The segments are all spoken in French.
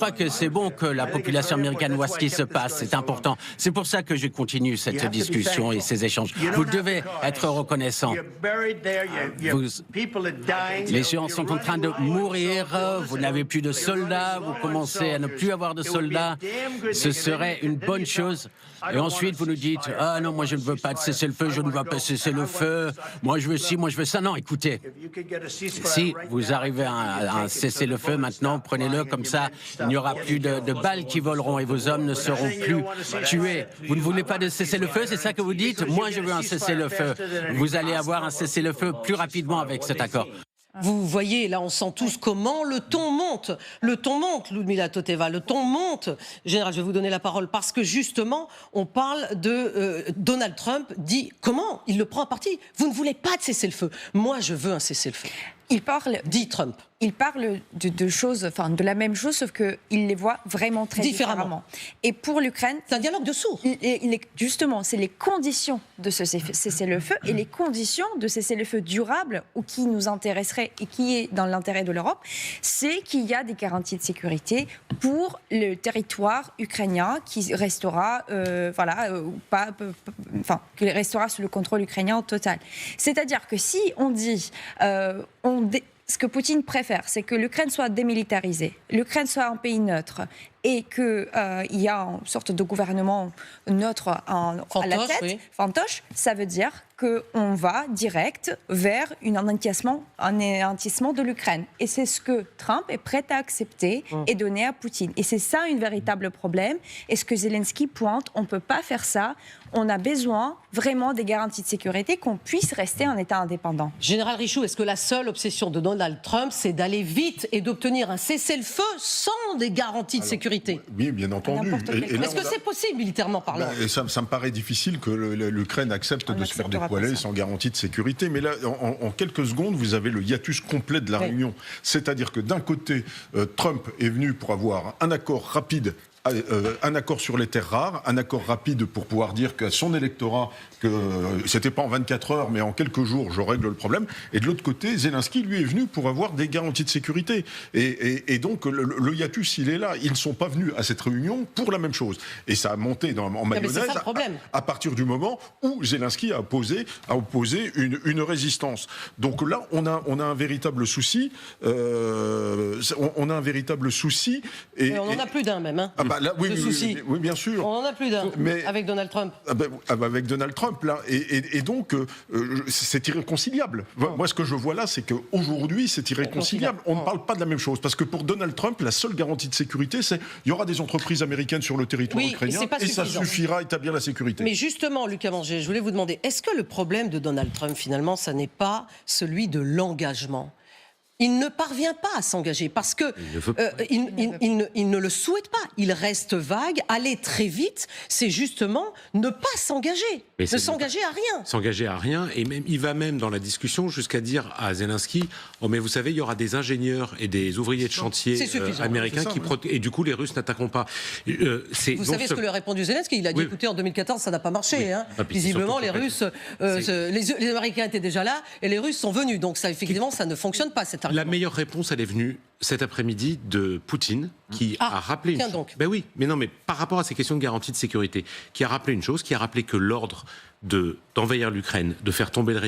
crois que c'est bon que la population américaine voit ce qui se passe. C'est important. C'est pour ça que je continue cette discussion et ces échanges. Vous devez être reconnaissant. Les gens sont en train de mourir. Vous n'avez plus de soldats. Vous commencez à ne plus avoir de soldats. Ce serait une bonne chose. Et ensuite, vous nous dites « Ah non, moi je ne veux pas de cessez-le-feu, je ne veux pas cesser le feu. Moi je veux ci, moi je veux ça. » Non, écoutez, si vous arrivez à un cessez-le-feu maintenant, prenez-le comme ça. Il n'y aura plus de balles qui voleront et vos hommes ne seront plus tués. Vous ne voulez pas de cessez-le-feu, c'est ça que vous dites? Moi je veux un cessez-le-feu. Vous allez avoir un cessez-le-feu plus rapidement avec cet accord. Vous voyez, là, on sent tous comment le ton monte. Le ton monte, Ludmila Toteva, le ton monte. Général, je vais vous donner la parole parce que justement, on parle de Donald Trump dit comment il le prend à partie. Vous ne voulez pas de cessez-le-feu. Moi, je veux un cessez-le-feu. Dit Trump. Il parle de choses, enfin de la même chose, sauf qu'il les voit vraiment très différemment. Et pour l'Ukraine, c'est un dialogue de sourds. Justement, c'est les conditions de ce cessez-le-feu et les conditions de cessez-le-feu durable ou qui nous intéresserait et qui est dans l'intérêt de l'Europe, c'est qu'il y a des garanties de sécurité pour le territoire ukrainien qui restera, qui restera sous le contrôle ukrainien total. C'est-à-dire que si on dit, ce que Poutine préfère, c'est que l'Ukraine soit démilitarisée, l'Ukraine soit un pays neutre et qu'il y a une sorte de gouvernement neutre à la tête, fantoche, ça veut dire qu'on va direct vers un anéantissement de l'Ukraine. Et c'est ce que Trump est prêt à accepter et donner à Poutine. Et c'est ça un véritable problème. Et ce que Zelensky pointe, on ne peut pas faire ça. On a besoin vraiment des garanties de sécurité, qu'on puisse rester un État indépendant. Général Richoux, est-ce que la seule obsession de Donald Trump, c'est d'aller vite et d'obtenir un cessez-le-feu sans des garanties de sécurité? Oui, bien entendu. Est-ce que c'est possible, militairement parlant? Ça me paraît difficile que l'Ukraine accepte de se faire dépoiler sans garantie de sécurité. Mais là, en quelques secondes, vous avez le hiatus complet de la réunion. C'est-à-dire que d'un côté, Trump est venu pour avoir un accord rapide, un accord sur les terres rares, un accord rapide pour pouvoir dire qu'à son électorat que c'était pas en 24 heures mais en quelques jours je règle le problème. Et de l'autre côté, Zelensky lui est venu pour avoir des garanties de sécurité. Et donc le hiatus il est là. Ils ne sont pas venus à cette réunion pour la même chose. Et ça a monté en mayonnaise à partir du moment où Zelensky a opposé une résistance. Donc là on a un véritable souci. On a un véritable souci. Et on en a plus d'un même. Hein. Oui, bien sûr. On en a plus d'un avec Donald Trump. Avec Donald Trump, là. Et donc, c'est irréconciliable. Moi, ce que je vois là, c'est qu'aujourd'hui, c'est irréconciliable. On ne parle pas de la même chose. Parce que pour Donald Trump, la seule garantie de sécurité, c'est qu'il y aura des entreprises américaines sur le territoire ukrainien et ça suffira à établir la sécurité. Mais justement, Lucas Manger, je voulais vous demander, est-ce que le problème de Donald Trump, finalement, ça n'est pas celui de l'engagement ? Il ne parvient pas à s'engager parce que il ne le souhaite pas. Il reste vague. Aller très vite, c'est justement ne pas s'engager, ne s'engager à rien. S'engager à rien, et même il va même dans la discussion jusqu'à dire à Zelensky « Oh mais vous savez, il y aura des ingénieurs et des ouvriers de chantier américains qui et du coup les Russes n'attaqueront pas. » Vous savez ce que lui a répondu Zelensky? Il a dit écoutez, en 2014 ça n'a pas marché. Hein. Visiblement les Russes, les Américains étaient déjà là et les Russes sont venus. Donc ça effectivement ça ne fonctionne pas cet argument. La meilleure réponse, elle est venue cet après-midi de Poutine, qui a rappelé une chose. Donc. Ben oui, mais non, mais par rapport à ces questions de garantie de sécurité, qui a rappelé une chose, qui a rappelé que l'ordre d'envahir l'Ukraine, de faire tomber le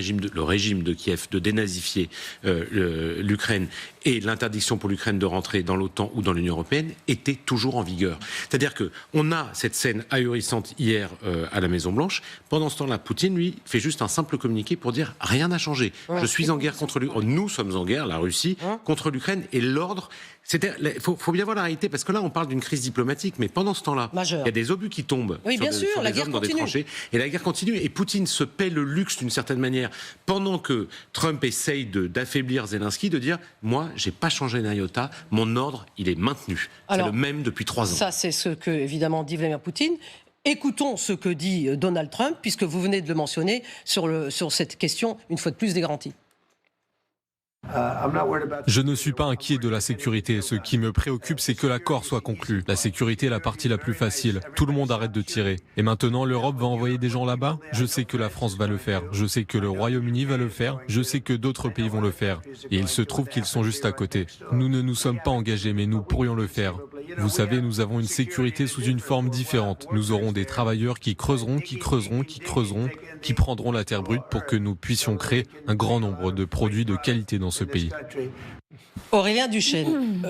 régime de Kiev, de dénazifier l'Ukraine et l'interdiction pour l'Ukraine de rentrer dans l'OTAN ou dans l'Union européenne était toujours en vigueur. C'est-à-dire que on a cette scène ahurissante hier à la Maison-Blanche. Pendant ce temps-là, Poutine, lui, fait juste un simple communiqué pour dire rien n'a changé. Je suis en guerre contre l'Ukraine. Nous sommes en guerre, la Russie, contre l'Ukraine et l'ordre. Il faut bien voir la réalité, parce que là, on parle d'une crise diplomatique, mais pendant ce temps-là, il y a des obus qui tombent sur la des guerre hommes dans des tranchées, et la guerre continue. Et Poutine se paie le luxe, d'une certaine manière, pendant que Trump essaye d'affaiblir Zelensky, de dire « Moi, j'ai pas changé d'un iota, mon ordre, il est maintenu. » C'est le même depuis 3 ans. Ça, c'est ce que, évidemment, dit Vladimir Poutine. Écoutons ce que dit Donald Trump, puisque vous venez de le mentionner, sur cette question, une fois de plus, des garanties. Je ne suis pas inquiet de la sécurité. Ce qui me préoccupe, c'est que l'accord soit conclu. La sécurité est la partie la plus facile. Tout le monde arrête de tirer. Et maintenant, l'Europe va envoyer des gens là-bas? Je sais que la France va le faire. Je sais que le Royaume-Uni va le faire. Je sais que d'autres pays vont le faire. Et il se trouve qu'ils sont juste à côté. Nous ne nous sommes pas engagés, mais nous pourrions le faire. Vous savez, nous avons une sécurité sous une forme différente. Nous aurons des travailleurs qui creuseront, qui prendront la terre brute pour que nous puissions créer un grand nombre de produits de qualité dans ce pays. Aurélien Duchesne,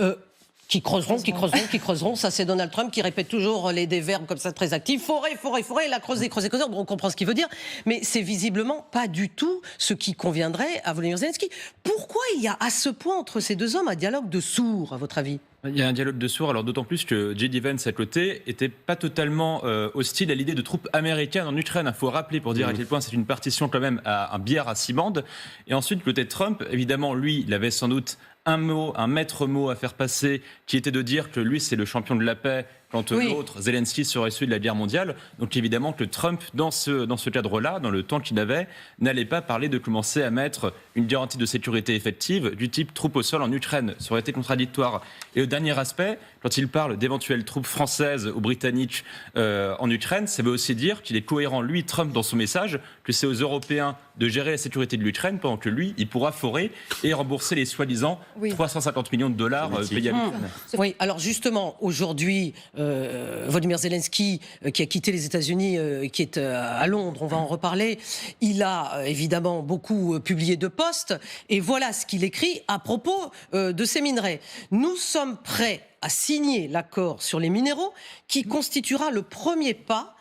qui creuseront, ça c'est Donald Trump qui répète toujours des verbes comme ça très actifs, forêt, il a creusé, on comprend ce qu'il veut dire, mais c'est visiblement pas du tout ce qui conviendrait à Volodymyr Zelensky. Pourquoi il y a à ce point entre ces deux hommes un dialogue de sourds, à votre avis ? Il y a un dialogue de sourds, alors d'autant plus que J.D. Vance à côté était pas totalement hostile à l'idée de troupes américaines en Ukraine. Il faut rappeler pour dire à quel point c'est une partition quand même à un billard à 6 bandes. Et ensuite, côté Trump, évidemment, lui, il avait sans doute un maître mot à faire passer, qui était de dire que lui, c'est le champion de la paix, quand l'autre, Zelensky, serait celui de la guerre mondiale. Donc évidemment que Trump, dans ce cadre-là, dans le temps qu'il avait, n'allait pas parler de commencer à mettre une garantie de sécurité effective du type troupes au sol en Ukraine. Ça aurait été contradictoire. Et le dernier aspect, quand il parle d'éventuelles troupes françaises ou britanniques en Ukraine, ça veut aussi dire qu'il est cohérent, lui, Trump, dans son message, que c'est aux Européens de gérer la sécurité de l'Ukraine, pendant que lui, il pourra forer et rembourser les soi-disant 350 millions de dollars payés à l'Ukraine. Oui, alors justement, aujourd'hui, Volodymyr Zelensky, qui a quitté les États-Unis, qui est à Londres, on va en reparler, il a évidemment beaucoup publié de posts, et voilà ce qu'il écrit à propos de ces minerais. Nous sommes prêts à signer l'accord sur les minéraux qui constituera le premier pas,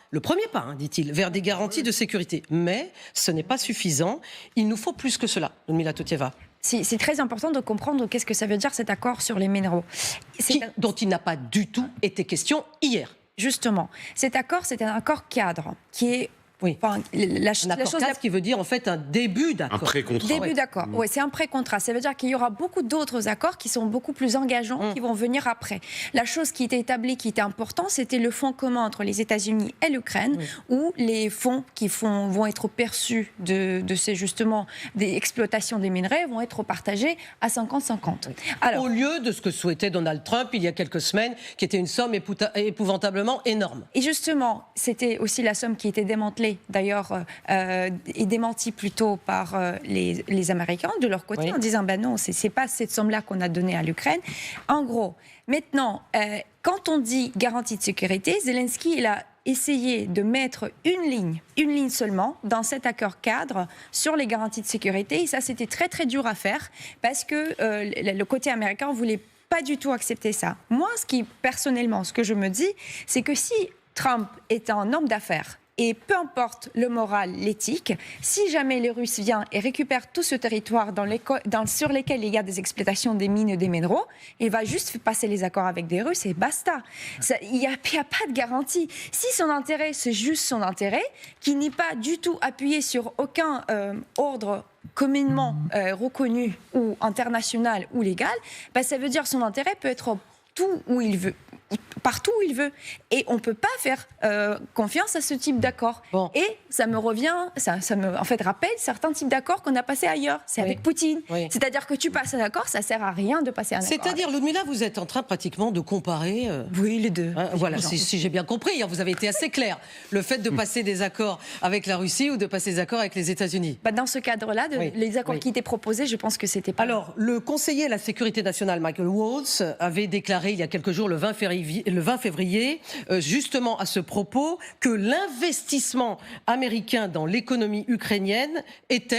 dit-il, vers des garanties de sécurité. Mais ce n'est pas suffisant. Il nous faut plus que cela, Ludmila Totieva. C'est très important de comprendre qu'est-ce que ça veut dire cet accord sur les minéraux. Dont il n'a pas du tout été question hier. Justement, cet accord, c'est un accord cadre qui est... Oui. Enfin, un accord cadre qui veut dire en fait un début d'accord. Un pré-contrat. Début d'accord. Oui, c'est un pré-contrat. Ça veut dire qu'il y aura beaucoup d'autres accords qui sont beaucoup plus engageants qui vont venir après. La chose qui était établie, qui était importante, c'était le fonds commun entre les États-Unis et l'Ukraine, où les fonds qui vont être perçus de ces justement des exploitations des minerais vont être partagés à 50-50. Alors, au lieu de ce que souhaitait Donald Trump il y a quelques semaines, qui était une somme épouvantablement énorme. Et justement, c'était aussi la somme qui était démantelée d'ailleurs, est démenti plutôt par les Américains de leur côté, en disant ben non, c'est pas cette somme-là qu'on a donnée à l'Ukraine. En gros, maintenant, quand on dit garantie de sécurité, Zelensky, il a essayé de mettre une ligne seulement dans cet accord cadre sur les garanties de sécurité. Et ça, c'était très très dur à faire parce que le côté américain voulait pas du tout accepter ça. Moi, personnellement, ce que je me dis, c'est que si Trump est un homme d'affaires, et peu importe le moral, l'éthique, si jamais les Russes viennent et récupèrent tout ce territoire sur lequel il y a des exploitations des mines et des minéraux, il va juste passer les accords avec des Russes et basta. Il n'y a pas de garantie. Si son intérêt, c'est juste son intérêt, qui n'est pas du tout appuyé sur aucun ordre communément reconnu ou international ou légal, ça veut dire son intérêt peut être tout où il veut. Partout où il veut. Et on ne peut pas faire confiance à ce type d'accord. Bon. Et ça me en fait rappelle certains types d'accords qu'on a passés ailleurs. C'est avec Poutine. Oui. C'est-à-dire que tu passes un accord, ça ne sert à rien de passer un accord. C'est-à-dire, Ludmila, vous êtes en train pratiquement de comparer... Oui, les deux. Voilà, si j'ai bien compris, vous avez été assez clair. Le fait de passer des accords avec la Russie ou de passer des accords avec les États-Unis. Dans ce cadre-là, les accords qui étaient proposés, je pense que c'était pas... Alors, le conseiller à la sécurité nationale, Michael Waltz, avait déclaré il y a quelques jours, le 20 février, justement à ce propos, que l'investissement américain dans l'économie ukrainienne est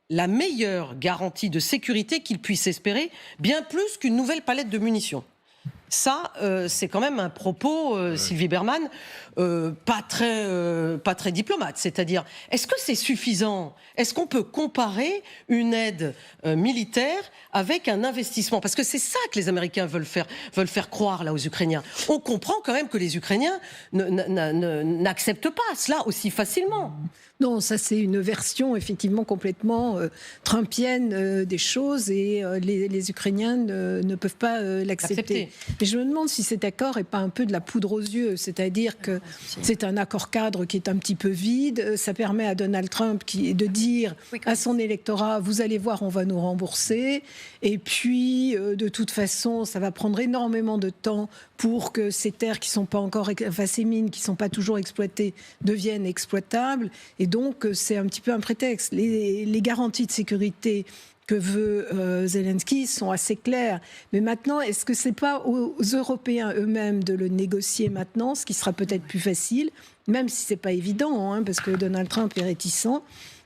la meilleure garantie de sécurité qu'il puisse espérer, bien plus qu'une nouvelle palette de munitions. Ça, c'est quand même un propos, Sylvie Berman, pas très diplomate. C'est-à-dire, est-ce que c'est suffisant ? Est-ce qu'on peut comparer une aide militaire avec un investissement ? Parce que c'est ça que les Américains veulent faire croire là aux Ukrainiens. On comprend quand même que les Ukrainiens n'acceptent pas cela aussi facilement. Non, ça c'est une version effectivement complètement trumpienne des choses et les Ukrainiens ne peuvent pas l'accepter. Mais je me demande si cet accord n'est pas un peu de la poudre aux yeux, c'est-à-dire que c'est un accord cadre qui est un petit peu vide, ça permet à Donald Trump de dire à son électorat, vous allez voir, on va nous rembourser, et puis de toute façon, ça va prendre énormément de temps pour que ces terres qui sont pas encore, ces mines qui sont pas toujours exploitées deviennent exploitables, et donc c'est un petit peu un prétexte. Les garanties de sécurité que veut Zelensky sont assez clairs. Mais maintenant, est-ce que c'est pas aux Européens eux-mêmes de le négocier maintenant, ce qui sera peut-être plus facile, même si c'est pas évident, hein, parce que Donald Trump est réticent,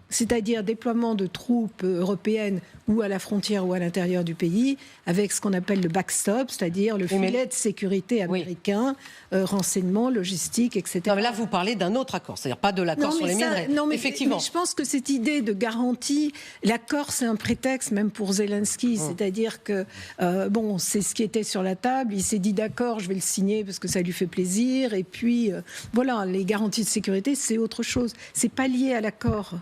c'est-à-dire déploiement de troupes européennes ou à la frontière ou à l'intérieur du pays, avec ce qu'on appelle le backstop, c'est-à-dire le filet de sécurité américain, renseignement, logistique, etc. Non, mais là, vous parlez d'un autre accord, c'est-à-dire pas de l'accord sur les minerais. Non, mais, effectivement. Mais je pense que cette idée de garantie, l'accord, c'est un prétexte même pour Zelensky, c'est-à-dire que, bon, c'est ce qui était sur la table, il s'est dit d'accord, je vais le signer parce que ça lui fait plaisir, et puis, voilà, les garanties de sécurité, c'est autre chose. C'est pas lié à l'accord.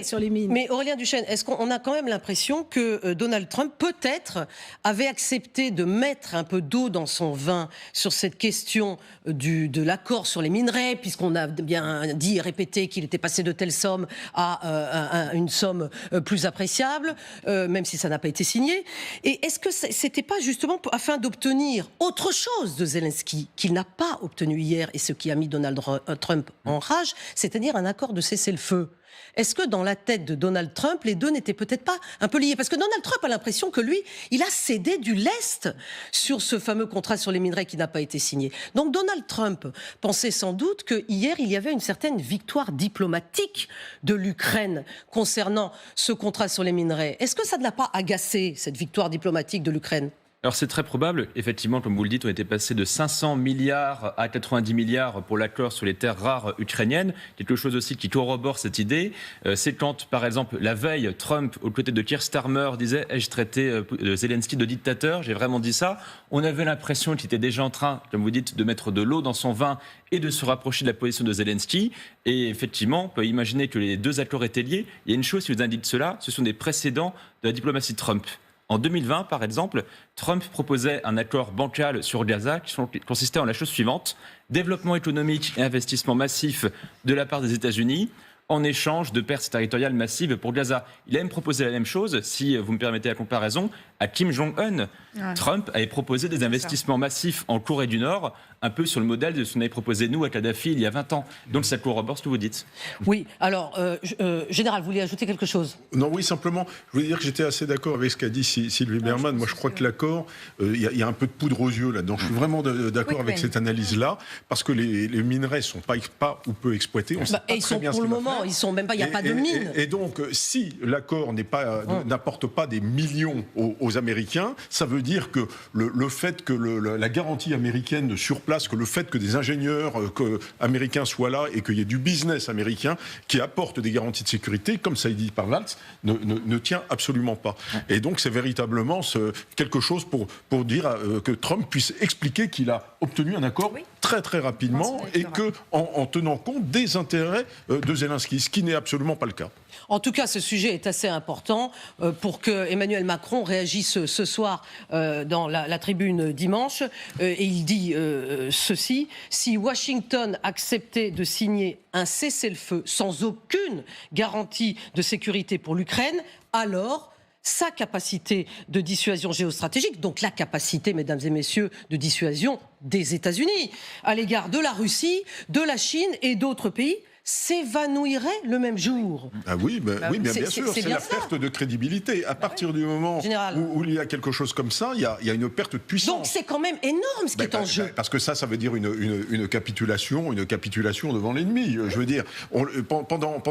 Sur les mines. Mais Aurélien Duchesne, est-ce qu'on a quand même l'impression que Donald Trump, peut-être, avait accepté de mettre un peu d'eau dans son vin sur cette question de l'accord sur les minerais, puisqu'on a bien dit et répété qu'il était passé de telle somme à une somme plus appréciable, même si ça n'a pas été signé. Et est-ce que c'était pas justement afin d'obtenir autre chose de Zelensky, qu'il n'a pas obtenu hier, et ce qui a mis Donald Trump en rage, c'est-à-dire un accord de cessez-le-feu? Est-ce que dans la tête de Donald Trump, les deux n'étaient peut-être pas un peu liés? Parce que Donald Trump a l'impression que lui, il a cédé du lest sur ce fameux contrat sur les minerais qui n'a pas été signé. Donc Donald Trump pensait sans doute que hier, il y avait une certaine victoire diplomatique de l'Ukraine concernant ce contrat sur les minerais. Est-ce que ça ne l'a pas agacé, cette victoire diplomatique de l'Ukraine? Alors c'est très probable, effectivement, comme vous le dites, on était passé de 500 milliards à 90 milliards pour l'accord sur les terres rares ukrainiennes. Quelque chose aussi qui corrobore cette idée, c'est quand, par exemple, la veille, Trump, aux côtés de Keir Starmer, disait « Ai-je traité Zelensky de dictateur ?» J'ai vraiment dit ça. On avait l'impression qu'il était déjà en train, comme vous dites, de mettre de l'eau dans son vin et de se rapprocher de la position de Zelensky. Et effectivement, on peut imaginer que les deux accords étaient liés. Il y a une chose qui vous indique cela, ce sont des précédents de la diplomatie Trump. En 2020, par exemple, Trump proposait un accord bancal sur Gaza qui consistait en la chose suivante: développement économique et investissement massif de la part des États-Unis en échange de pertes territoriales massives pour Gaza. Il a même proposé la même chose, si vous me permettez la comparaison, à Kim Jong-un. Trump avait proposé des investissements massifs en Corée du Nord, un peu sur le modèle de ce qu'on avait proposé nous à Kadhafi il y a 20 ans. Donc ça corrobore ce que vous dites. Oui, alors, Général, vous voulez ajouter quelque chose? Non, oui, simplement, je voulais dire que j'étais assez d'accord avec ce qu'a dit Sylvie Berman. Moi, je crois que l'accord, il y a un peu de poudre aux yeux là-dedans. Je suis vraiment d'accord avec cette analyse-là, parce que les minerais ne sont pas ou peu exploités. On sait pas ils très sont bien pour le moment, ils sont même pas, il n'y a pas de mine. Et donc, si l'accord n'apporte pas des millions aux Américains, ça veut dire que le fait que la garantie américaine sur place, que le fait que des ingénieurs américains soient là et qu'il y ait du business américain qui apporte des garanties de sécurité, comme ça est dit par Waltz, ne tient absolument pas. Et donc c'est véritablement quelque chose pour dire que Trump puisse expliquer qu'il a obtenu un accord très très rapidement et que en tenant compte des intérêts de Zelensky, ce qui n'est absolument pas le cas. En tout cas, ce sujet est assez important pour que Emmanuel Macron réagisse ce soir dans la tribune dimanche. Et il dit ceci: si Washington acceptait de signer un cessez-le-feu sans aucune garantie de sécurité pour l'Ukraine, alors sa capacité de dissuasion géostratégique, donc la capacité, mesdames et messieurs, de dissuasion des États-Unis à l'égard de la Russie, de la Chine et d'autres pays, s'évanouirait le même jour. Ah oui, oui, bien sûr, c'est la perte de crédibilité. À partir du moment où il y a quelque chose comme ça, il y a une perte de puissance. Donc c'est quand même énorme ce qui est en jeu. Parce que ça veut dire une capitulation devant l'ennemi. Je veux dire, pendant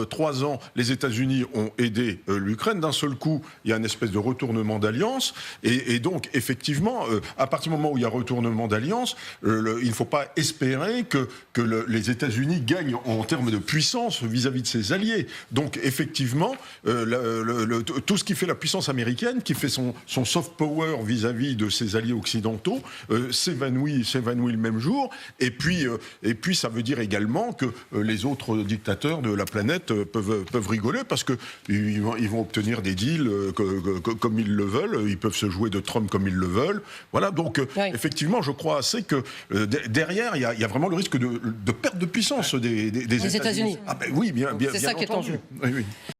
3 ans, les États-Unis ont aidé l'Ukraine. D'un seul coup, il y a une espèce de retournement d'alliance. Et donc, effectivement, à partir du moment où il y a retournement d'alliance, il ne faut pas espérer que les États-Unis gagnent en termes de puissance vis-à-vis de ses alliés. Donc effectivement, tout ce qui fait la puissance américaine, qui fait son soft power vis-à-vis de ses alliés occidentaux, s'évanouit le même jour. Et puis ça veut dire également que les autres dictateurs de la planète peuvent rigoler parce qu'ils vont obtenir des deals comme ils le veulent. Ils peuvent se jouer de Trump comme ils le veulent. Voilà, donc effectivement, je crois assez que derrière, il y a vraiment le risque de perte de puissance des États-Unis. Ah ben oui, bien c'est ça qui est en jeu. Oui.